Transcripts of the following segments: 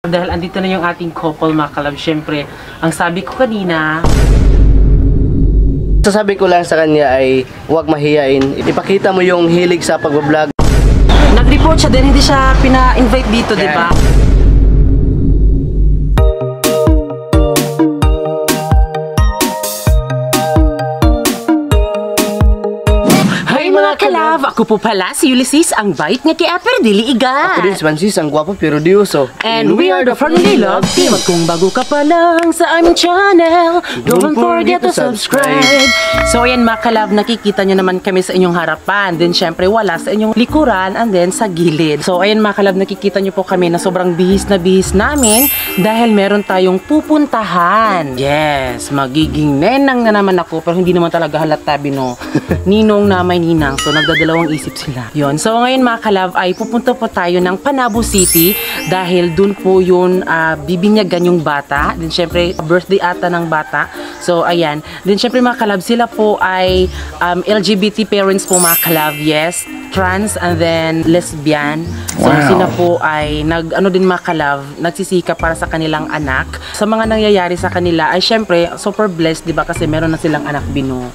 Dahil andito na yung ating couple mga kalab, syempre, ang sabi ko kanina, sasabi ko lang sa kanya ay huwag mahiyain. Ipakita mo yung hilig sa pag-vlog. Nag-report siya din, hindi siya pina-invite dito, di ba? Kalab, ako po pala si Ulysses, ang bait nga kay Aper Dili Iga. Ako din si Francis, ang gwapo pero di uso. And we are the Friendly Love Team. At kung bago ka pa lang sa aming channel, don't forget to subscribe. So ayan mga kalab, nakikita nyo naman kami sa inyong harapan. Then syempre wala sa inyong likuran and then sa gilid. So ayan mga kalab, nakikita nyo po kami na sobrang bihis na bihis namin dahil meron tayong pupuntahan. Yes, magiging nenang na naman ako pero hindi naman talaga halata bino. Ninong na may ninang. So nagdadalawang isip sila. Yon. So ngayon mga kalab ay pupunta po tayo ng Panabo City dahil dun po yun bibinyagan yung bata. Then syempre birthday ata ng bata. So ayan. Then syempre mga kalab sila po ay LGBT parents po mga kalab. Yes. Trans and then lesbian. So sila po ay ano din mga kalab, nagsisika para sa kanilang anak. Sa mga nangyayari sa kanila ay syempre super blessed, 'di ba? Kasi meron na silang anak bino.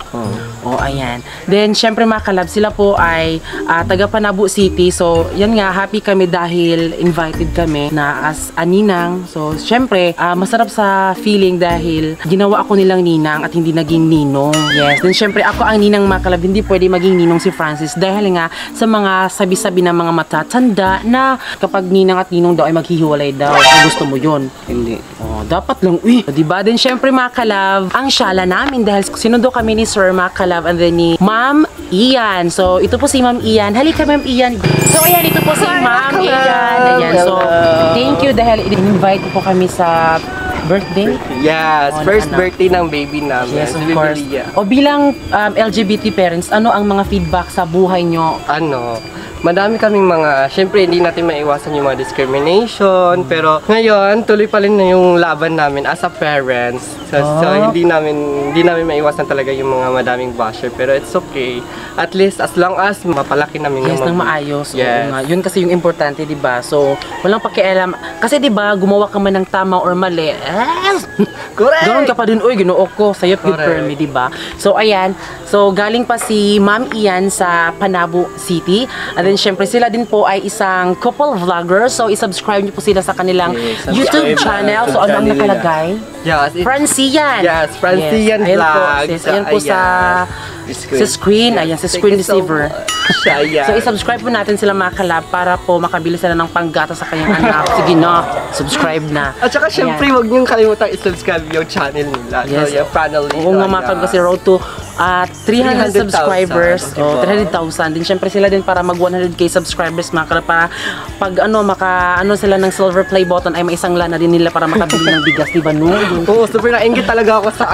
Oh, ayan. Then syempre mga kalab, sila po ay taga Panabo City. So yan nga, happy kami dahil invited kami na as aninang. So syempre masarap sa feeling dahil ginawa ako nilang ninang at hindi naging ninong. Yes. Then syempre ako ang ninang mga kalab, hindi pwede maging ninong si Francis dahil nga sa mga sabi-sabi ng mga matatanda na kapag ninang at ninong daw ay maghihiwalay daw. Kung gusto mo yun. Hindi. Oh, dapat lang. Uy, diba? Then syempre mga kalab, ang syala namin dahil sinundo kami ni Sir mga kalab and then ni Ma'am Ian. So ito po si Ma'am Ian. Halika Ma'am Ian. So ayan, ito po si Ma'am Ian. Ayan. So thank you dahil in-invite po kami sa birthday? Yes, first birthday ng baby namin. Yes, of course. O bilang LGBT parents, ano ang mga feedback sa buhay nyo? Madami kaming syempre hindi natin maiwasan yung mga discrimination, pero ngayon tuloy pa rin na yung laban namin as a parents. So hindi namin maiwasan talaga yung mga madaming basher, pero it's okay. At least as long as mapalaki namin yes, ng maayos. Yes. Yun kasi yung importante, 'di ba? So walang pakialam kasi 'di ba, gumawa ka man ng tama or mali. Correct. Ganoon ka pa din, oy, Ginoo ko, sayop good per me, 'di ba? So ayan. So galing pa si Ma'am Ian sa Panabo City. And then syempre sila din po ay isang couple vlogger. So i-subscribe niyo po sila sa kanilang YouTube channel. So ano ang nakalagay? Yes, Francian. Yes, Francian Vlogs. Ayan po sa screen. Ayan, sa screen receiver. So i-subscribe po natin sila mga kalab para po makabili sila ng panggata sa kanyang anak. Sige na, subscribe na. At saka syempre huwag niyong kalimutang i-subscribe yung channel nila. Yes. So yung panel nila. Oo nga mga kalab, kasi road to 300 subscribers. O 300,000. Din syempre sila din para mag 100k subscribers mga kalab, para pag sila ng silver play button ay may isang lana din nila para makabili ng bigas, di ba no? Oo, super na-engage talaga ako sa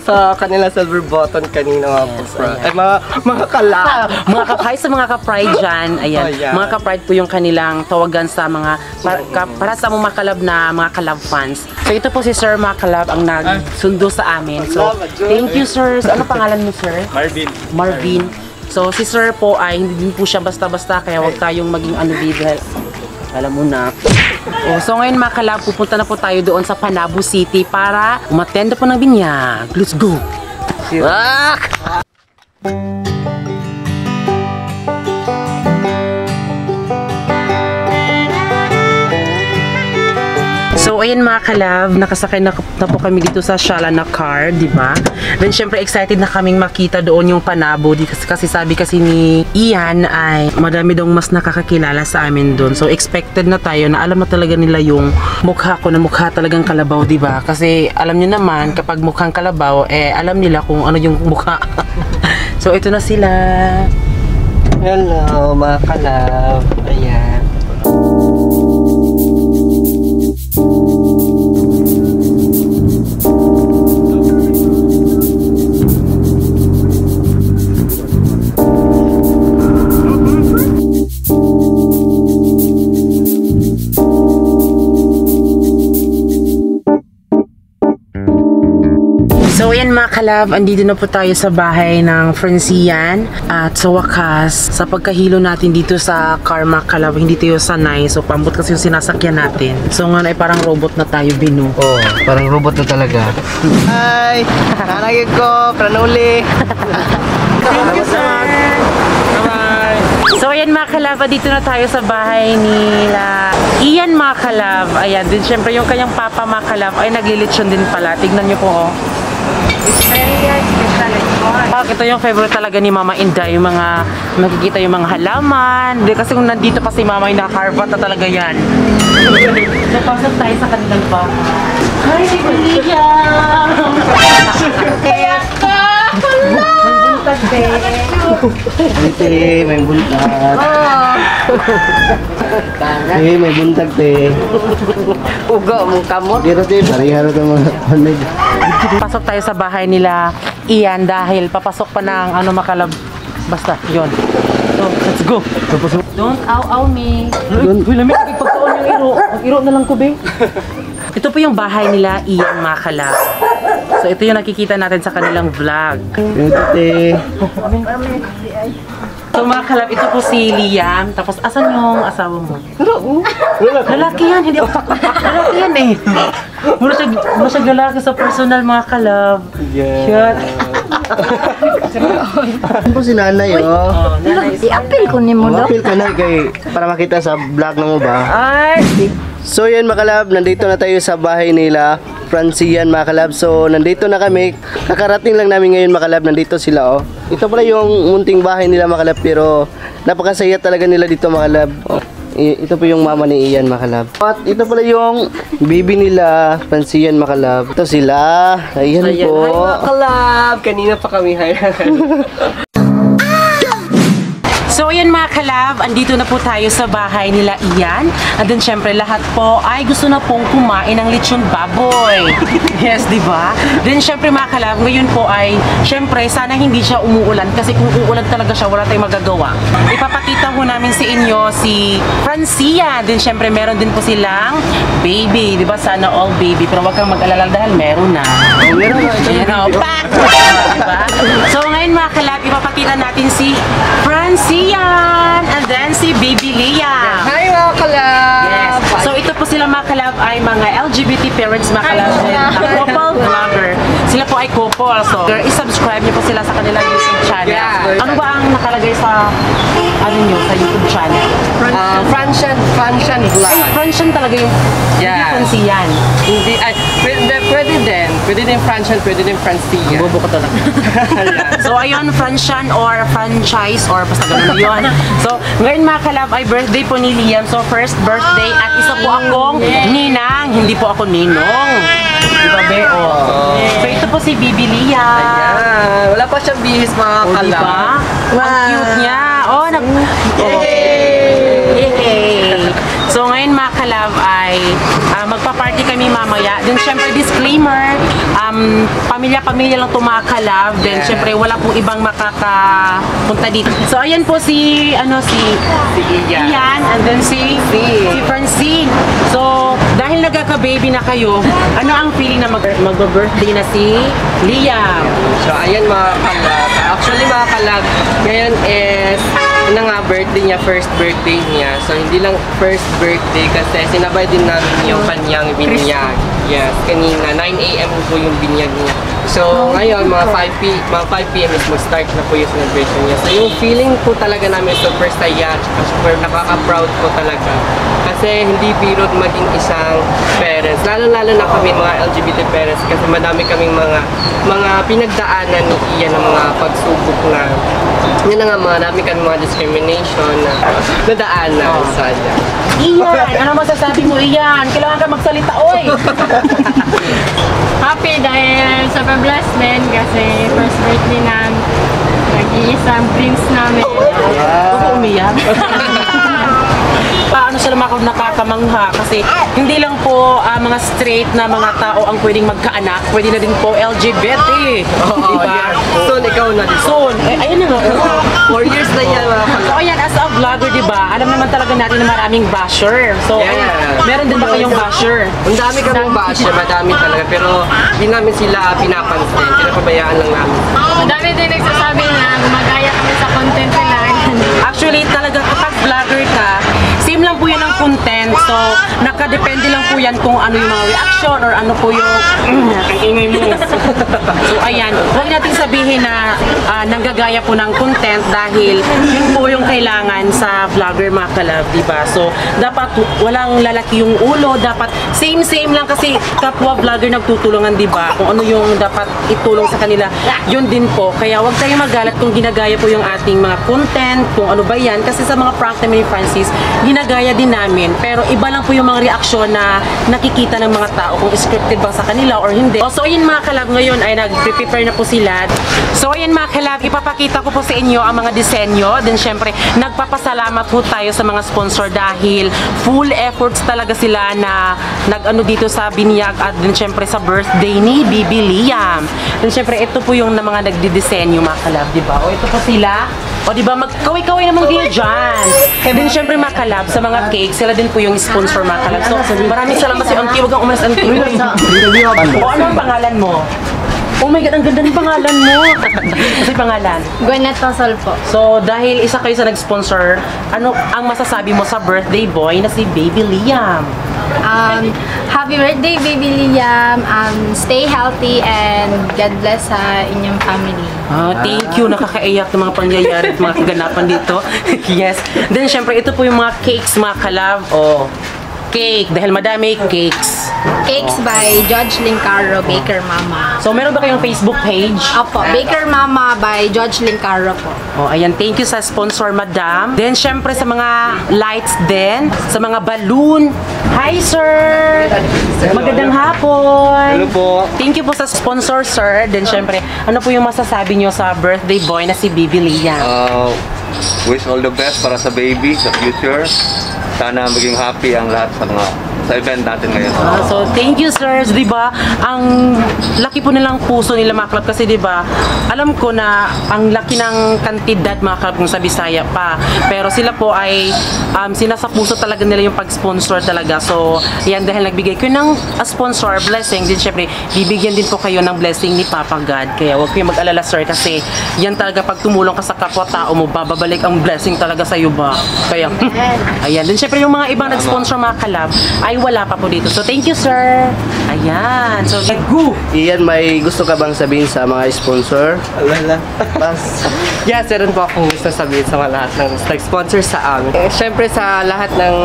sa kanila silver button kanina. Yes, ay mga kalab. Hi sa mga ka-pride dyan. Ayan. Mga ka-pride po yung kanilang tawagan sa mga para sa mga kalab na mga kalab fans. So ito po si Sir mga kalab ang nagsundo sa amin. So thank you sir. So, ano pangalan mo sir? Marvin. So si Sir po ay hindi din po siya basta-basta, kaya huwag tayong maging dahil alam mo na. So ngayon mga kalab, pupunta na po tayo doon sa Panabo City para umatenda po ng binyag. Let's go! So ayan mga kalab, nakasakay na po kami dito sa Shala na car, di ba? Then syempre excited na kaming makita doon yung Panabo kasi sabi kasi ni Ian ay madami daw mas nakakakilala sa amin doon. So expected na tayo na alam na talaga nila yung mukha ko na mukha talagang kalabaw, di ba? Kasi alam niyo naman kapag mukhang kalabaw alam nila kung ano yung mukha. So ito na sila. Hello mga kalab. Ayan. So ayan mga kalab, andito na po tayo sa bahay ng Francian. At sa wakas, sa pagkahilo natin dito sa car mga kalab, hindi tayo sanay. So pambot kasi yung sinasakyan natin. So ngayon ay parang robot na tayo, Bino. Oh, parang robot na talaga. Hi! Nanagin ko, pranuli. Thank you, sir. Bye-bye. So ayan mga kalab, dito na tayo sa bahay nila Ian mga kalab. Ayan, din syempre yung kanyang papa mga kalab ay naglilitsyon din pala. Tignan nyo po oh. Ito yung favorite talaga ni Mama Inday, yung mga makikita yung mga halaman. Kasi kung nandito pa si Mama, nakaharbat na talaga yan. So pasok tayo sa kanilang bahay. Hi, si Kuya! Kaya ka! Buntag, Te, may buntag. Te, may buntag, te. Uga mong kamot. Dito, te, pariharo ito mga kanig. Pasok tayo sa bahay nila Ian dahil papasok pa ng ano makalab. Basta, yon. So, let's go. Don't ow me. Uy, lamig. Pagkaon yung iro. Iro na lang ko, be. Ito po yung bahay nila Ian mga kalab. So, ito yung nakikita natin sa kanilang vlog. Dito, te. So, mga kalab, ito po si Liam. Tapos, asan yung asawa mo? Lalaki yan. Hindi ako. Lalaki yan eh. Mura siya lalaki sa personal mga kalab. Yeah. Ano po si nanay, oh? I-appeal ko ni mo daw. Appeal ka na kay para makita sa vlog na mo ba? Ay! So yan mga kalab, nandito na tayo sa bahay nila Francian mga kalab. So nandito na kami, kakarating lang namin ngayon mga kalab, nandito sila oh. Ito pala yung munting bahay nila mga kalab, pero napakasaya talaga nila dito mga kalab. Oh, ito po yung mama ni Ian mga kalab. At ito pala yung baby nila Francian mga kalab. Ito sila, ayan Ayan, po. hi mga kalab! Kanina pa kami So ayan mga kalab, andito na po tayo sa bahay nila Ian. And then syempre lahat po ay gusto na pong kumain ng lechon baboy. Yes, di ba? Then syempre mga kalab, ngayon po ay syempre sana hindi siya umuulan kasi kung uulan talaga siya wala tayong magagawa. Ipapakita ko namin sa inyo si Francia. Then syempre meron din po silang baby, di ba? Sana all baby. Pero wag kang mag-alala dahil meron na. Ayan o, pak! Diba? So ngayon mga kalab, ipapakita natin si Francia and then si Baby Liam. Hi mga kalab! Yes. So ito po sila mga kalab ay mga LGBT parents mga kalab. Couple vlogger. Sila po ay couple. So i-subscribe niyo po sila sa kanilang YouTube channel. Yeah. Ano ba ang nakalagay sa ano niyo sa YouTube channel? Francian vlog. Ay, Francian talaga yung Yeah. Francian. Hindi, ay, pwede din Francian, pwede din Francia. Bobo ko talaga. So ayun, Francian or franchise or basta ganun yun. So ngayon mga kalab ay birthday po ni Liam. So first birthday at isa po akong ninang. Hindi po ako ninong. Diba be? Oh. So ito po si Bibi Liam. Ayan, wala pa siyang bihis mga Oh, kalab. diba? Ang cute niya. Oh, Yay! So ngayon mga kalab ay magpa-party kami mamaya. Then syempre disclaimer, pamilya-pamilya lang itong mga kalab. Then Yeah. syempre wala pong ibang makakapunta dito. So ayan po si Ian. Ian and then si Francine. So dahil nagkaka-baby na kayo, ano ang feeling na mag-birthday na si Liam? So ayan mga kalab. Actually mga kalab, ngayon is nga birthday niya, first birthday niya. So hindi lang first birthday kasi sinabay din namin yung kanyang binyag. Yes, kanina 9 AM po yung binyag niya. So ngayon mga 5 PM is mag-start na po yung celebration niya. So yung feeling po talaga namin super saya at super nakaka-proud po talaga. Kasi hindi biro maging isang parents. Lalo-lalo na kami mga LGBT parents kasi madami kaming mga pinagdaanan ni Ian ng mga pagsubok na yun na nga, marami kami mga discrimination na nadaanan sa kanya. Ian, ano masasabi mo Ian? Kailangan ka magsalita, oy! Happy dahil super blessed din kasi first birthday na nag-iisang dreams namin. Huwag umiyak. Ano sila nakakamangha kasi hindi lang po mga straight na mga tao ang pwedeng magkaanak, pwede na din po LGBT. Diba? Soon, ikaw na din. Soon, ayun na nga. 4 years na yan mga kalab. So ayan, as a vlogger, di ba, alam naman talaga natin na maraming basher. So, Yeah. ayan, meron din ba kayong basher? Ang dami kaming basher, madami talaga. Pero hindi namin sila pinapansin. Pinapabayaan lang namin. Madami din nagsasabi na gumagaya kami sa content nila. Actually, talaga kapag vlogger ka, same lang po yan ang content. So, nakadepende lang po yan kung ano yung mga reaction or ano po yung ang ingay mo. So, ayan. Huwag natin sabihin na nanggagaya po ng content dahil yun po yung kailangan sa vlogger mga kalab, diba? So, dapat walang lalaki yung ulo. Dapat same lang kasi kapwa vlogger nagtutulungan, diba? Kung ano yung dapat itulong sa kanila, yun din po. Kaya huwag tayong magalat kung ginagaya po yung ating mga content, kung ano ba yan. Kasi sa mga prank namin ni Francis, ginagaya din namin. Pero iba lang po yung mga reaksyon na nakikita ng mga tao kung scripted ba sa kanila or hindi. So ayun mga kalab, ngayon ay nag-prepare na po sila. So ayun mga kalab, ipapakita ko po sa inyo ang mga disenyo. Then syempre, nagpapasalamat po tayo sa mga sponsor dahil full efforts talaga sila na nag-ano dito sa binyag at then syempre sa birthday ni Bibi Liam. Then syempre, ito po yung na mga nagdidisenyo mga kalab, di ba? O ito po sila. O di ba, magkaway-kaway naman kayo dyan. And then syempre mga kalab, sa mga cake, sila din po yung sponsor mga kalab. So maraming salamat sa Auntie. Huwag kang umalas Auntie. O ano ang pangalan mo? Oh my God, ang ganda ng pangalan mo. Kasi pangalan? Gwyneth Tosol po. So dahil isa kayo sa nag-sponsor, ano ang masasabi mo sa birthday boy na si Baby Liam? Happy birthday, Baby Liam. Stay healthy and God bless sa inyong family. Thank you. Nakakaiyak ng mga pangyayari at mga kaganapan dito. Yes. Then syempre, ito po yung mga cakes, mga kalab. Oh, cake. Dahil madami cakes. Cakes by Judge Lincaro, Baker Mama. So, meron ba kayong Facebook page? Opo, Baker Mama by Judge Lincaro po. Oh, ayan. Thank you sa sponsor, madam. Then, syempre, sa mga lights din, sa mga balloon. Hi, sir! Magandang hapon! Hello po. Thank you po sa sponsor, sir. Then, syempre, ano po yung masasabi nyo sa birthday boy na si Bibi Liam? Wish all the best para sa baby sa future. Sana maging happy ang lahat sa event natin ngayon. So, thank you, sirs. Diba, ang laki po nilang puso nila mga club kasi diba, alam ko na ang laki ng kantidad mga club kung sa Bisaya pa. Pero sila po ay sinasa puso talaga nila yung pag-sponsor talaga. So, yan dahil nagbigay ko ng sponsor, blessing. Din syempre, bibigyan din po kayo ng blessing ni Papa God. Kaya huwag kayong mag-alala, sir, kasi yan talaga pag tumulong ka sa kapwa-tao mo, babalik ang blessing talaga sa iyo ba. Kaya, ayan. Din syempre, yung mga ibang nag-sponsor mga kalab, ay wala pa po dito. So, thank you, sir. Ayan. So, go! Iyan, may gusto ka bang sabihin sa mga sponsor? Wala. Pas. Yes, meron po akong gusto sabihin sa mga lahat ng nag-sponsor sa amin. Siyempre sa lahat ng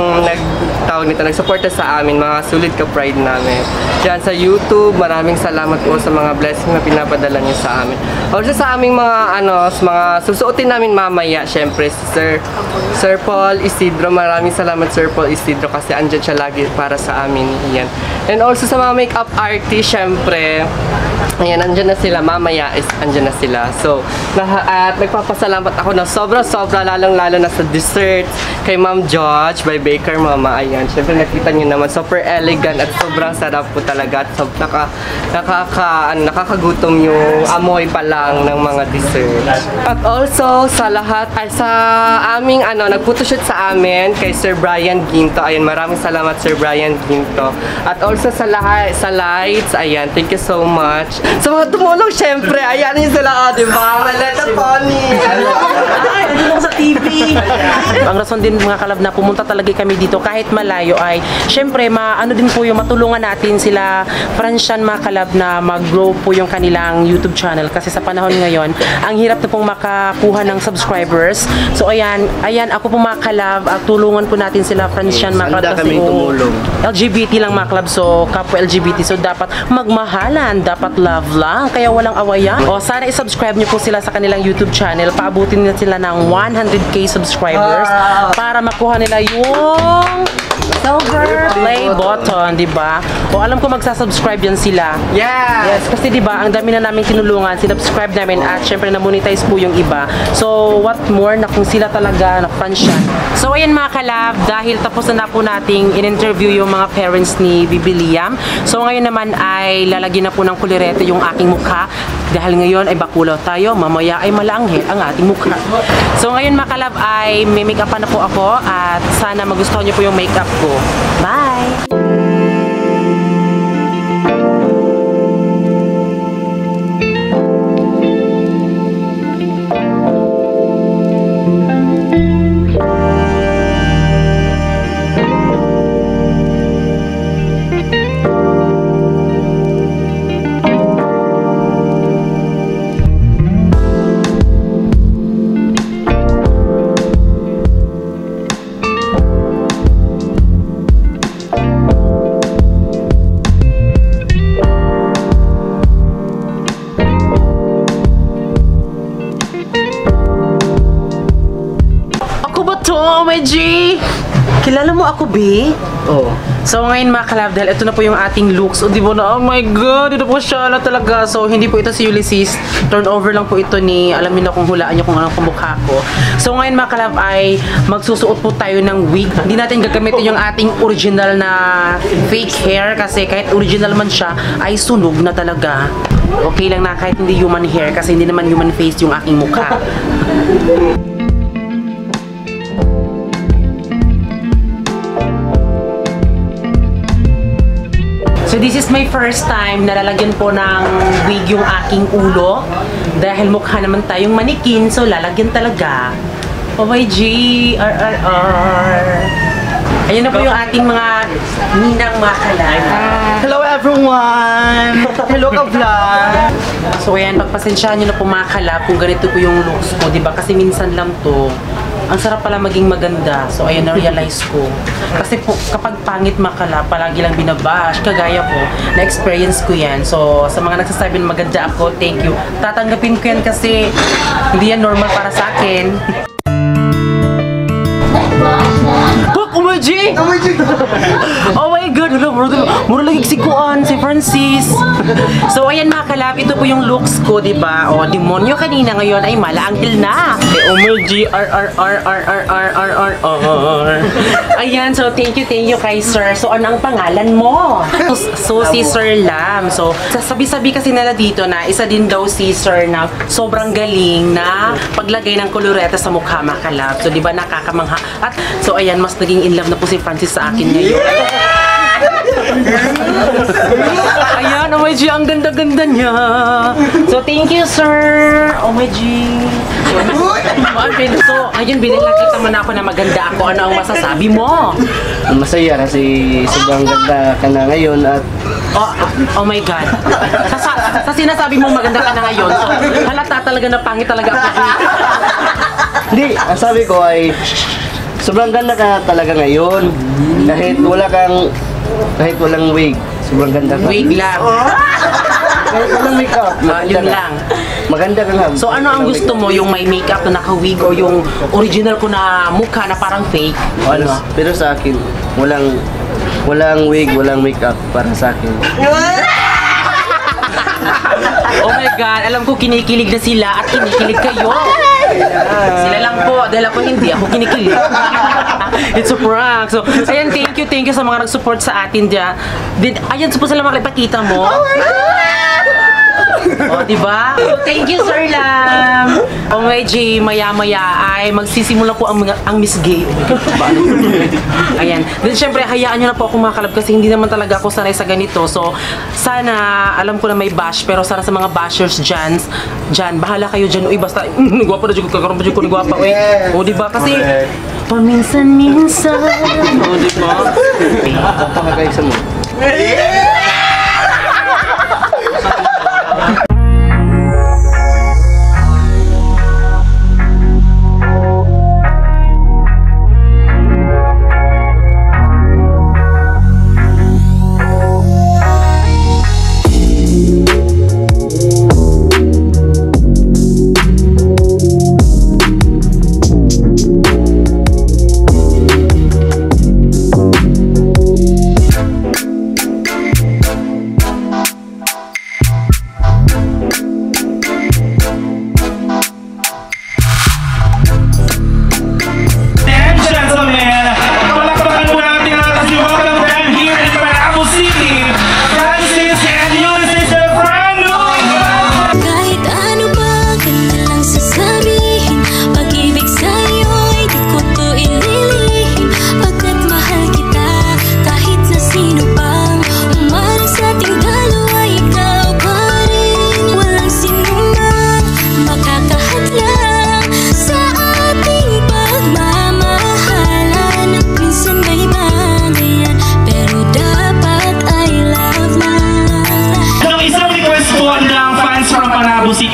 nag-suporta sa amin, mga sulit ka pride namin. Diyan sa YouTube, maraming salamat po sa mga blessing na pinapadala niyo sa amin. Also sa aming mga mga susuotin namin mamaya, siyempre si Sir Paul Isidro, maraming salamat Sir Paul Isidro kasi andyan siya lagi para sa amin. Yan. And also sa mga makeup artist, syempre, ayan, andyan na sila. Mamaya is andyan na sila. So, at nagpapasalamat ako na sobra-sobra, lalong-lalo na sa desserts kay Ma'am George by Baker Mama. Ayan, syempre nakita niyo naman, super elegant at sobrang sarap po talaga. At nakakagutom yung amoy pa lang ng mga desserts. At also, sa lahat, ay sa aming nagphotoshoot sa amin kay Sir Brian Ginto. Ayan, maraming salamat Sir Brian Ginto. At also sa lahat, sa lights, ayan, thank you so much. Sa mga tumulong, syempre, ayan yun sila, diba? Maleta Tony! Ay, nandun sa TV. Ang rason din mga kalab na pumunta talaga kami dito kahit malayo ay syempre din po yung matulungan natin sila Francian mga kalab na mag-grow po yung kanilang YouTube channel kasi sa panahon ngayon ang hirap na pong makakuha ng subscribers. So ayan ako po mga kalab, tulungan po natin sila Francian mga kalab kasi kaming tumulong. LGBT lang mga kalab, so kapwa LGBT, so dapat magmahalan, dapat love lang, kaya walang awayan. O sana i-subscribe nyo po sila sa kanilang YouTube channel. Paabutin nila sila ng 100k subscribers para makuha nila yung silver play button, di ba? O alam ko magsasubscribe yan sila. Yes, kasi di ba, ang dami na namin tinulungan, sinubscribe namin at syempre na-monetize po yung iba. So, what more na kung sila talaga na-fans yan. So, ayan mga kalab, dahil tapos na po nating in-interview yung mga parents ni Bibi Liam. So, ngayon naman ay lalagyan na po ng kulirete yung aking mukha. Dahil ngayon ay bakulaw tayo, mamaya ay malaanghit ang ating mukha. So, ngayon mga kalab ay may make-up na po ako at sana magustuhan niyo po yung make-up ko. Bye! Oh my G! Kilala mo ako, B? Oo. So ngayon mga kalab, dahil ito na po yung ating looks. O di ba na, oh my god, ito po siya talaga. So hindi po ito si Ulysses. Turnover lang po ito ni, alam niyo na kung hulaan niyo kung anong kumukha ko. So ngayon mga kalab ay magsusuot po tayo ng wig. Hindi natin gagamitin yung ating original na fake hair kasi kahit original man siya ay sunog na talaga. Okay lang na kahit hindi human hair kasi hindi naman human face yung aking mukha. So this is my first time na lalagyan po ng wig yung aking ulo. Dahil mukha naman tayong manikin, so lalagyan talaga. Oh my G! Ayun na po yung ating mga ninang mga kalab. Hello everyone! Hello ka-vlog! So ayan, pagpasensyahan nyo na po mga kalab kung ganito po yung looks ko, diba? Kasi minsan lang to. Ang sarap pala maging maganda. So, ayun, na-realize ko. Kasi po, kapag pangit makala, palagi lang binabash. Kagaya ko, na-experience ko yan. So, sa mga nagsasabi na maganda ako, thank you. Tatanggapin ko yan kasi hindi yan normal para sa akin. Oh my G! Oh my G! Oh my God! Mura lagi sikuan si Francis. So, ayan mga kalab, ito po yung looks ko, diba? O, demonyo kanina ngayon ay malaanghel na. Oh my G! Ayan, so thank you kay Sir. So, ano ang pangalan mo? So, si Sir Lam. So, sabi-sabi kasi nila dito na isa din daw si Sir na sobrang galing na paglagay ng koloreta sa mukha mga kalab. So, diba nakakamangha. At, so, ayan, mas naging in love na po si Francis sa akin ngayon. Ayan, oh my G, ang ganda-ganda niya. So, thank you, sir. Oh my G. So, ayun, binilakita mo na ako na maganda ako. Ano ang masasabi mo? Masaya kasi sobrang ganda ka na ngayon at Oh my God. Sa sinasabi mo maganda ka na ngayon, so, halata talaga na pangit talaga ako. hindi, ang sabi ko ay sobrang ganda ka talaga ngayon. Kahit walang wig, sobrang ganda ka. Wig lang. Kahit walang makeup, Yun lang. Maganda ka nga. So, ano ang gusto mo? Yung may makeup na naka-wig o yung original ko na mukha na parang fake? Ano? Pero sa akin, walang wig, walang makeup para sa akin. Oh my God, alam ko kinikilig na sila at kinikilig kayo. Sila lang po, dahil ako hindi, ako kinikilig. It's a prank. So, ayan, thank you sa mga nag-support sa atin dyan. Ayan, po sila makipakita mo. Oh, diba? So, thank you, Sir Lam. Oh my G, maya-maya ay magsisimula po ang Miss Gay. Ayan. Then, syempre, hayaan nyo na po ako mga kalab kasi hindi naman talaga ako sanay sa ganito. So, sana, alam ko na may bash, pero sana sa mga bashers dyan, bahala kayo dyan. Uy, basta, gwapa na dyan ko, kakaroon pa dyan ko, gwapa. O, diba? Kasi, paminsan-minsan. O, diba? Pakakaisa mo.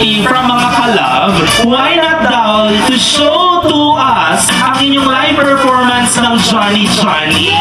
requesting from mga kalab, why not daw to show to us ang inyong live performance ng Johnny Johnny?